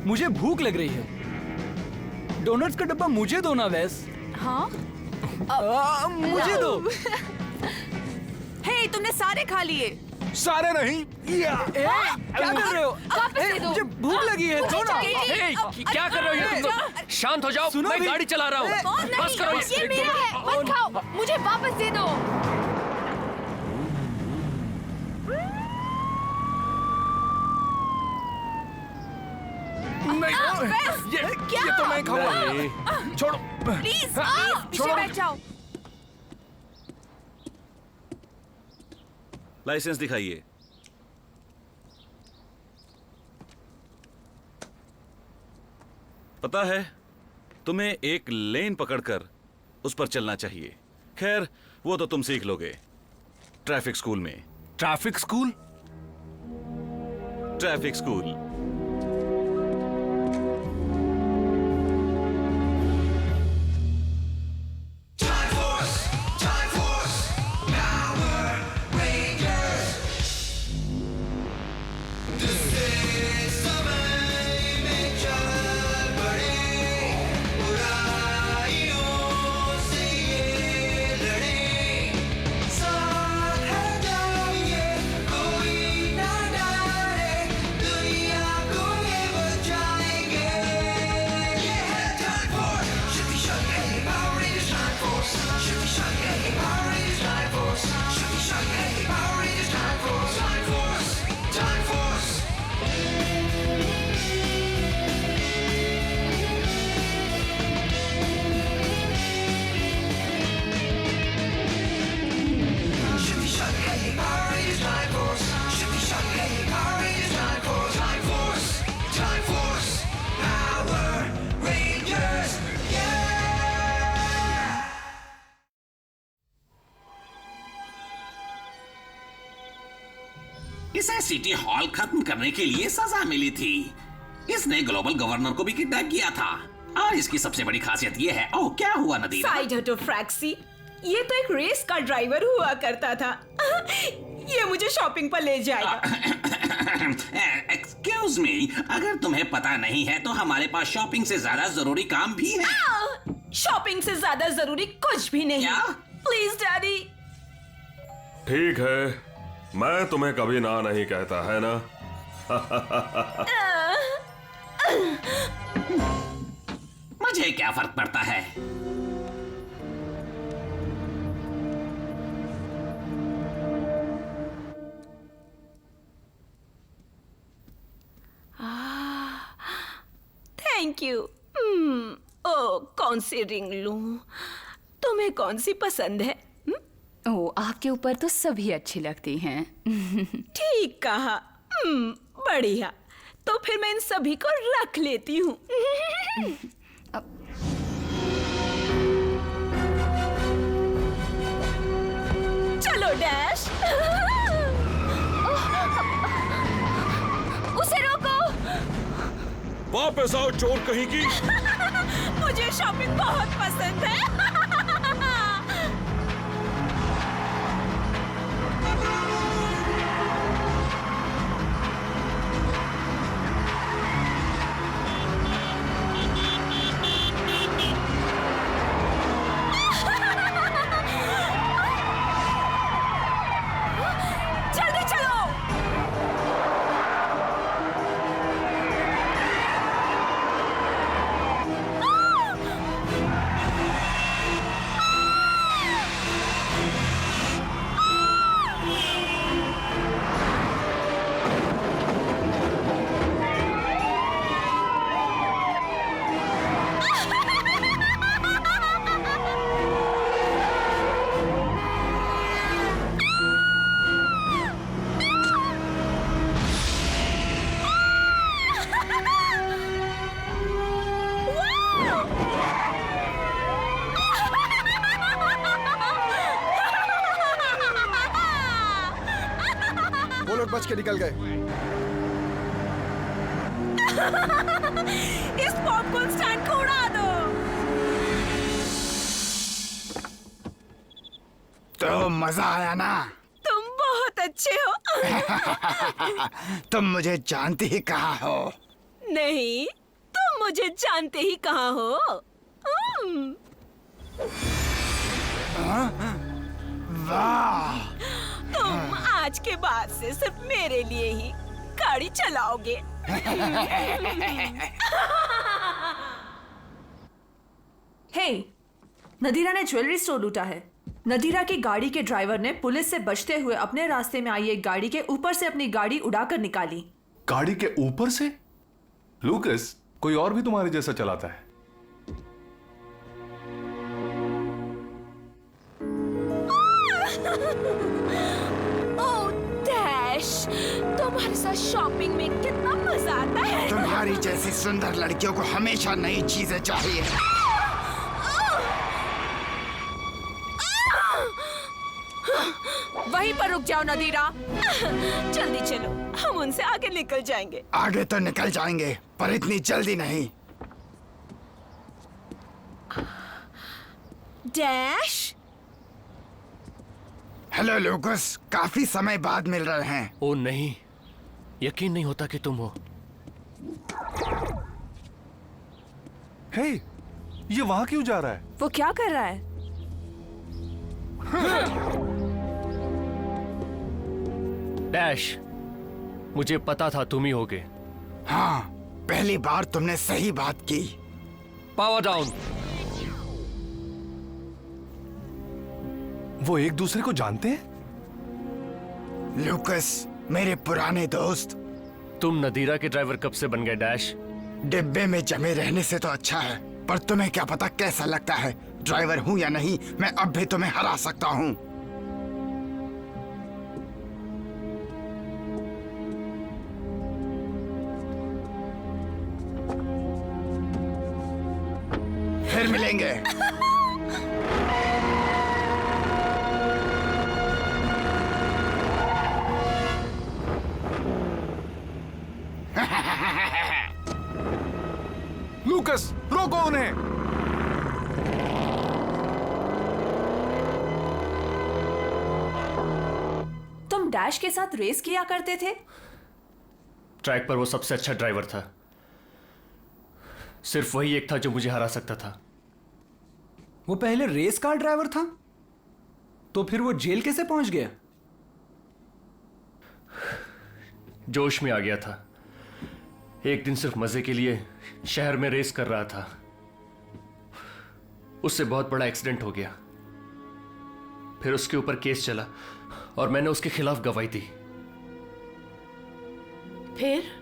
मुझे भूख लग रही है। डोनट्स का डब्बा मुझे दो ना वैस। हाँ? मुझे दो। हे, तुमने सारे खा लिए। सारे नहीं। क्या कर रहे हो? वापस दे दो। मुझे भूख लगी है, दो ना। क्या कर रहे हो ये तुम लोग? शांत हो जाओ, सुनो मैं भी। गाड़ी चला रहा हूँ। बस करो ये मेरा है, मत खाओ, मुझे वापस दे दो। ये तो मैं खाऊंगा। छोड़ो। प्लीज पीछे बैठ जाओ। लाइसेंस दिखाइए। पता है, तुम्हें एक लेन पकड़कर उस पर चलना चाहिए। खैर, वो तो तुम सीख लोगे ट्रैफिक स्कूल में। Traffic school? Traffic school. इसे सिटी हॉल खत्म करने के लिए सजा मिली थी। इसने ग्लोबल गवर्नर को भी किडनैप किया था। और इसकी सबसे बड़ी खासियत ये है। ओह, क्या हुआ नदीरा? साइड हटो फ्रैक्सी, ये तो एक रेस का ड्राइवर हुआ करता था। ये मुझे शॉपिंग पर ले जाएगा। एक्सक्यूज मी, अगर तुम्हें पता नहीं है तो हमारे पास शॉपिंग से ज्यादा जरूरी काम भी है। शॉपिंग से ज्यादा जरूरी कुछ भी नहीं। क्या? Please daddy. ठीक है, मैं तुम्हें कभी ना नहीं कहता, है ना? मुझे क्या फर्क पड़ता है? Thank you. ओ, कौन सी रिंग लूं? तुम्हें कौन सी पसंद है? ओह, आपके ऊपर तो सभी अच्छी लगती हैं। ठीक कहा। बढ़िया, तो फिर मैं इन सभी को रख लेती हूँ। चलो डैश। उसे रोको। वापस आओ चोर कहीं की। मुझे शॉपिंग बहुत पसंद है। जल्दी चलो। वो लोग बच के निकल गए। इस पॉपकॉर्न स्टैंड को उड़ा दो। तो मजा आया ना? तुम बहुत अच्छे हो। तुम मुझे जानती ही कहाँ हो? नहीं, तुम मुझे जानते ही कहाँ हो। वाह, तुम आज के बाद से सिर्फ मेरे लिए ही गाड़ी चलाओगे। हे, नदीरा ने ज्वेलरी स्टोर लूटा है। नदीरा की गाड़ी के ड्राइवर ने पुलिस से बचते हुए अपने रास्ते में आई एक गाड़ी के ऊपर से अपनी गाड़ी उड़ाकर निकाली। गाड़ी के ऊपर से? लूकस, कोई और भी तुम्हारे जैसा चलाता है? ओह डैश, तुम्हारे साथ शॉपिंग में कितना मजा आता है। तुम्हारी जैसी सुंदर लड़कियों को हमेशा नई चीजें चाहिए। वहीं पर रुक जाओ नदीरा। जल्दी चलो, हम उनसे आगे निकल जाएंगे। आगे तो निकल जाएंगे, पर इतनी जल्दी नहीं। डैश, हेलो लूकस, काफी समय बाद मिल रहे हैं। ओ नहीं, यकीन नहीं होता कि तुम हो। हे, ये वहां क्यों जा रहा है? वो क्या कर रहा है? डैश, मुझे पता था तुम ही होगे। हाँ, पहली बार तुमने सही बात की। Power down. वो एक दूसरे को जानते हैं? लूकस, मेरे पुराने दोस्त। तुम नदीरा के ड्राइवर कब से बन गए डैश? डिब्बे में जमे रहने से तो अच्छा है, पर तुम्हें क्या पता कैसा लगता है। ड्राइवर हूं या नहीं, मैं अब भी तुम्हें हरा सकता हूं। फिर मिलेंगे। लूकस, रोको उन्हें। तुम डैश के साथ रेस किया करते थे? ट्रैक पर वो सबसे अच्छा ड्राइवर था। सिर्फ वही एक था जो मुझे हरा सकता था। वो पहले रेस कार ड्राइवर था, तो फिर वो जेल कैसे पहुंच गया? जोश में आ गया था। एक दिन सिर्फ मजे के लिए शहर में रेस कर रहा था। उससे बहुत बड़ा एक्सीडेंट हो गया। फिर उसके ऊपर केस चला और मैंने उसके खिलाफ गवाही दी। फिर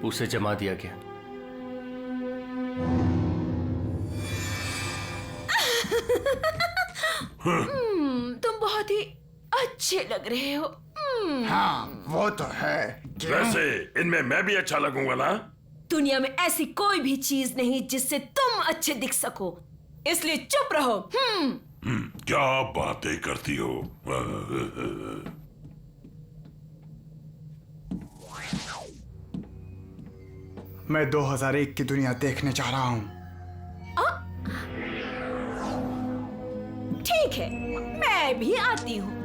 उसे जमा दिया गया। तुम बहुत ही अच्छे लग रहे हो। हाँ, वो तो है। वैसे इनमें मैं भी अच्छा लगूंगा ना? दुनिया में ऐसी कोई भी चीज नहीं जिससे तुम अच्छे दिख सको, इसलिए चुप रहो। क्या बातें करती हो? मैं 2001 की दुनिया देखने जा रहा हूँ। ठीक है, मैं भी आती हूँ।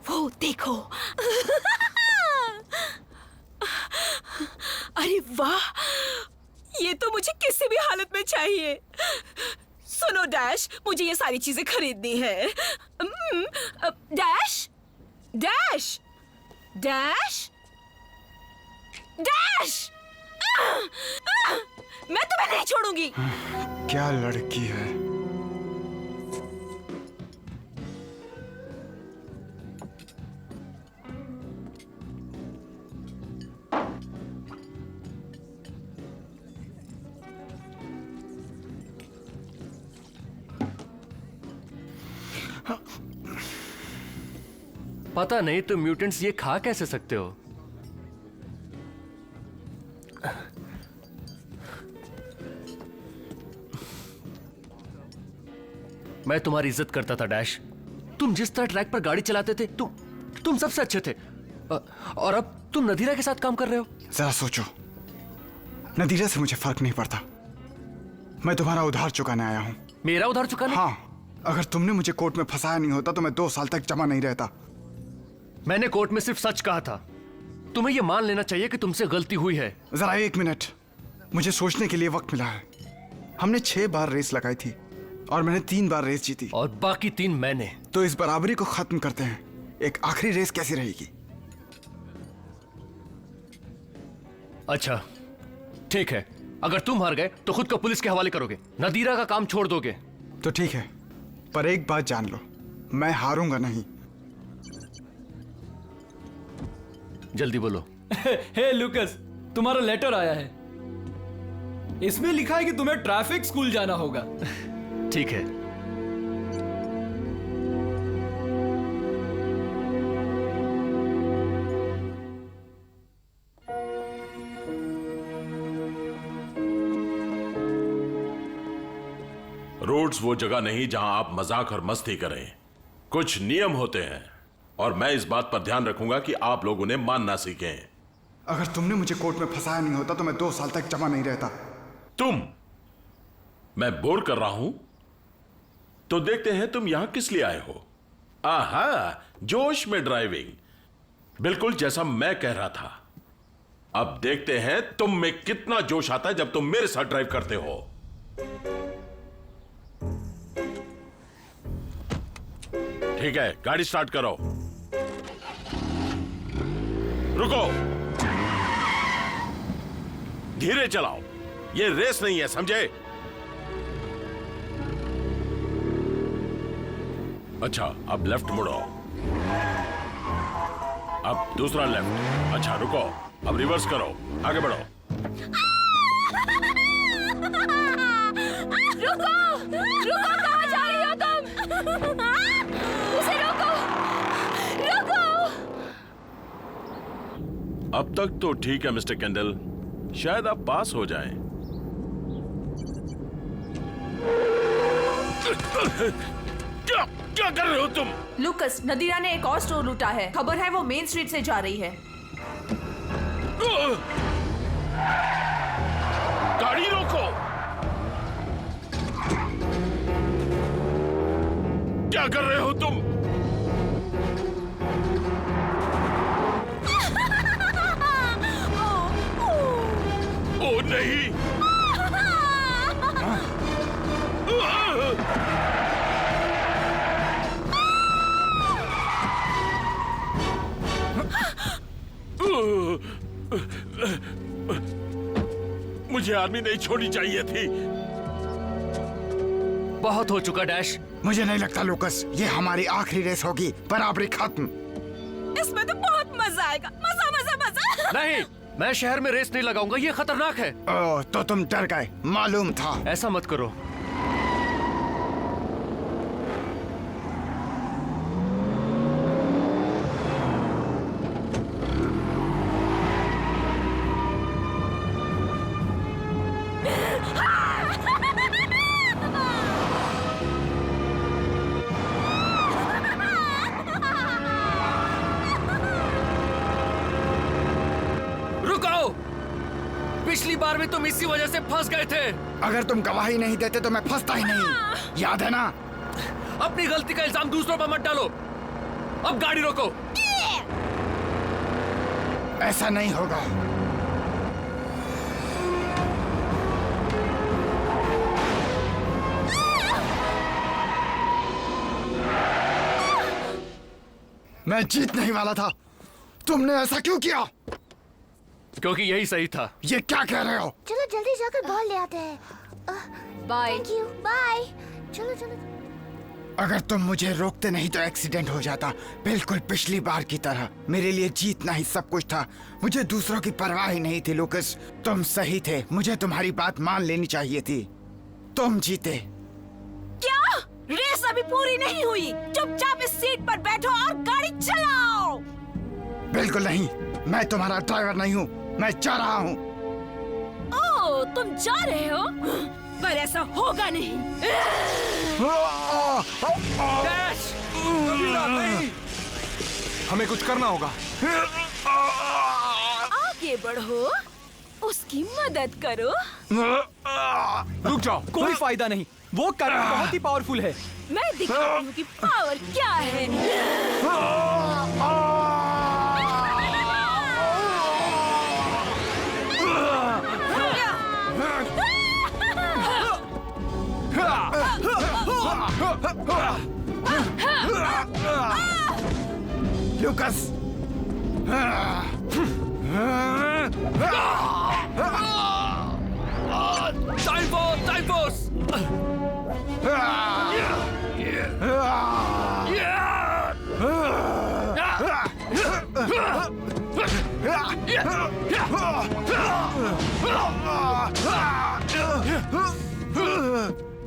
वो देखो। अरे वाह, ये तो मुझे किसी भी हालत में चाहिए। सुनो डैश, मुझे ये सारी चीजें खरीदनी है। डैश, डैश, डैश, डैश, मैं तुम्हें नहीं छोड़ूंगी। क्या लड़की है। पता नहीं तुम म्यूटेंट्स ये खा कैसे सकते हो। मैं तुम्हारी इज्जत करता था डैश। तुम जिस तरह ट्रैक पर गाड़ी चलाते थे, तुम सबसे अच्छे थे। और अब तुम नदीरा के साथ काम कर रहे हो। जरा सोचो, नदीरा से मुझे फर्क नहीं पड़ता। मैं तुम्हारा उधार चुकाने आया हूँ। मेरा उधार चुकाने? हाँ, अगर तुमने मुझे कोर्ट में फंसाया नहीं होता तो मैं 2 साल तक जमा नहीं रहता। मैंने कोर्ट में सिर्फ सच कहा था। तुम्हें यह मान लेना चाहिए कि तुमसे गलती हुई है। जरा 1 मिनट, मुझे सोचने के लिए वक्त मिला है। हमने 6 बार रेस लगाई थी और मैंने 3 बार रेस जीती और बाकी 3 मैंने। तो इस बराबरी को खत्म करते हैं। एक आखिरी रेस कैसी रहेगी? अच्छा ठीक है, अगर तुम हार गए तो खुद को पुलिस के हवाले करोगे, नदीरा का काम छोड़ दोगे। तो ठीक है, पर एक बात जान लो, मैं हारूंगा नहीं। जल्दी बोलो। हे लूकस, तुम्हारा लेटर आया है। इसमें लिखा है कि तुम्हें ट्रैफिक स्कूल जाना होगा। ठीक है। रोड्स वो जगह नहीं जहां आप मजाक और मस्ती करें। कुछ नियम होते हैं और मैं इस बात पर ध्यान रखूंगा कि आप लोग उन्हें मानना सीखें। अगर तुमने मुझे कोर्ट में फंसाया नहीं होता तो मैं 2 साल तक जमा नहीं रहता। मैं बोर कर रहा हूं तो देखते हैं तुम यहां किस लिए आए हो। आहा, जोश में ड्राइविंग, बिल्कुल जैसा मैं कह रहा था। अब देखते हैं तुम में कितना जोश आता है जब तुम मेरे साथ ड्राइव करते हो। ठीक है, गाड़ी स्टार्ट करो। रुको, धीरे चलाओ, ये रेस नहीं है, समझे? अच्छा, अब लेफ्ट मुड़ो। अब दूसरा लेफ्ट। अच्छा रुको, अब रिवर्स करो, आगे बढ़ो। रुको, रुको, कहाँ जा रही हो तुम? उसे रोको, रोको। अब तक तो ठीक है मिस्टर केंडल, शायद आप पास हो जाएं। क्या कर रहे हो तुम? लूकस, नदीरा ने एक और स्टोर लूटा है। खबर है वो मेन स्ट्रीट से जा रही है। गाड़ी रोको। क्या कर रहे हो तुम? ओ नहीं। मुझे आर्मी नहीं छोड़नी चाहिए थी। बहुत हो चुका डैश। मुझे नहीं लगता लूकस, ये हमारी आखिरी रेस होगी। बराबरी खत्म। इसमें तो बहुत मजा आएगा। मजा मजा मजा। नहीं, मैं शहर में रेस नहीं लगाऊंगा, ये खतरनाक है। ओह, तो तुम डर गए, मालूम था। ऐसा मत करो। पिछली बार भी तुम इसी वजह से फंस गए थे। अगर तुम गवाही नहीं देते तो मैं फंसता ही नहीं, याद है ना? अपनी गलती का इल्जाम दूसरों पर मत डालो। अब गाड़ी रोको। ऐसा नहीं होगा। मैं जीतने ही वाला था। तुमने ऐसा क्यों किया? क्योंकि यही सही था। ये क्या कह रहे हो? चलो जल्दी जाकर बॉल ले आते हैं। बाय। Thank you, bye. चलो चलो। अगर तुम मुझे रोकते नहीं तो एक्सीडेंट हो जाता, बिल्कुल पिछली बार की तरह। मेरे लिए जीतना ही सब कुछ था। मुझे दूसरों की परवाह ही नहीं थी लूकस। तुम सही थे, मुझे तुम्हारी बात मान लेनी चाहिए थी। तुम जीते। क्या? रेस अभी पूरी नहीं हुई। चुपचाप इस सीट पर बैठो और गाड़ी चलाओ। बिल्कुल नहीं, मैं तुम्हारा ड्राइवर नहीं हूँ। मैं जा रहा हूँ। ओह, तुम जा रहे हो? पर ऐसा होगा नहीं। हमें कुछ करना होगा। आगे बढ़ो। उसकी मदद करो। रुक जाओ, कोई फायदा नहीं। वो करंट बहुत ही पावरफुल है। मैं दिखाती हूँ कि पावर क्या है। लूकस, टाइम फोर्स।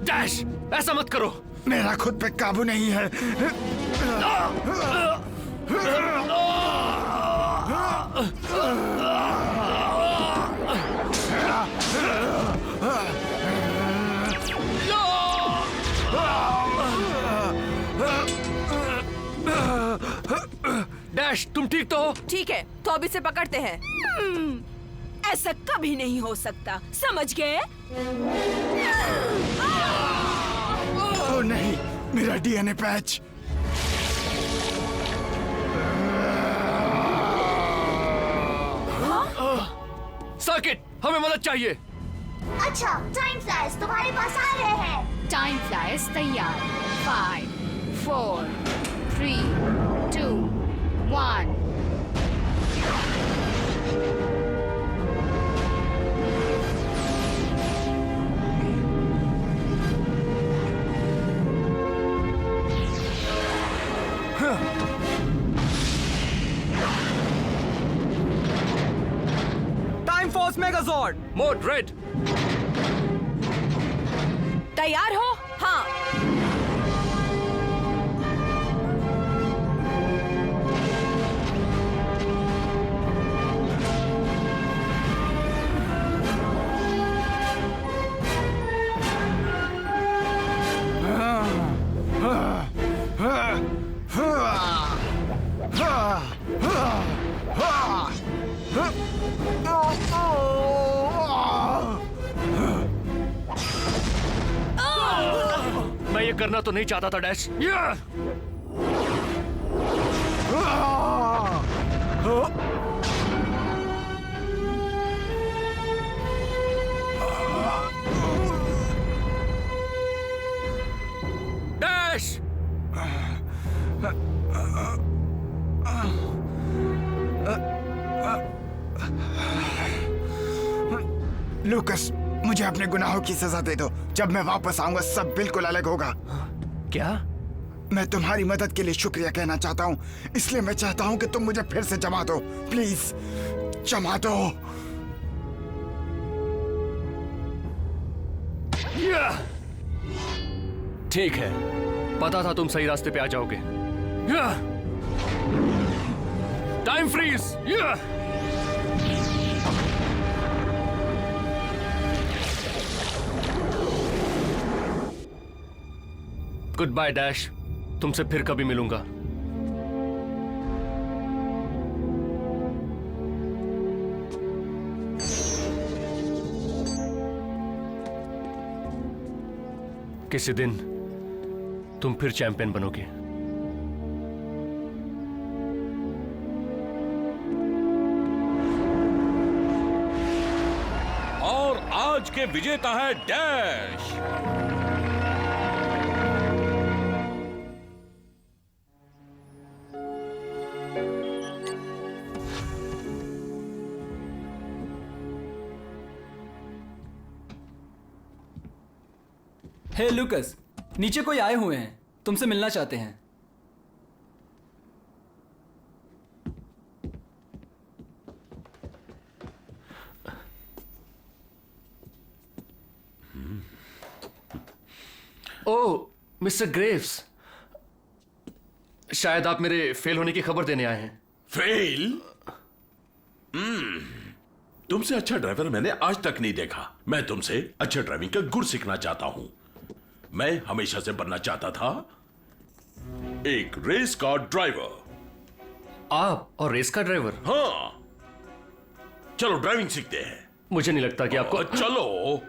डैश, ऐसा मत करो। मेरा खुद पे काबू नहीं है। डैश, तुम ठीक तो हो? ठीक है, तो अब इसे पकड़ते हैं। ऐसा कभी नहीं हो सकता, समझ गए? ओह नहीं, मेरा डीएनए पैच। सर्किट, हमें मदद चाहिए। अच्छा, टाइम फ्लैश तुम्हारे पास आ रहे हैं। टाइम फ्लायर्स तैयार। 5, 4, 3, 2, 1। Time Force Megazord. Mode red. तैयार हो? हाँ। मैं ये करना तो नहीं चाहता था डैश। डैश, लूकस, मुझे अपने गुनाहों की सजा दे दो। जब मैं वापस आऊंगा सब बिल्कुल अलग होगा। क्या? मैं तुम्हारी मदद के लिए शुक्रिया कहना चाहता हूँ, इसलिए मैं चाहता हूँ कि तुम मुझे फिर से जमा दो। प्लीज जमा दो। ठीक है, पता था तुम सही रास्ते पे आ जाओगे। Time freeze. Good bye dash, तुमसे फिर कभी मिलूंगा। किसी दिन तुम फिर चैंपियन बनोगे। और आज के विजेता है डैश। हे लूकस, नीचे कोई आए हुए हैं, तुमसे मिलना चाहते हैं। ओह, मिस्टर ग्रेव्स, शायद आप मेरे फेल होने की खबर देने आए हैं। फेल? तुमसे अच्छा ड्राइवर मैंने आज तक नहीं देखा। मैं तुमसे अच्छे ड्राइविंग का गुर सीखना चाहता हूं। मैं हमेशा से बनना चाहता था एक रेस कार ड्राइवर। आप और रेस कार ड्राइवर? हाँ, चलो ड्राइविंग सीखते हैं। मुझे नहीं लगता कि आपको। चलो।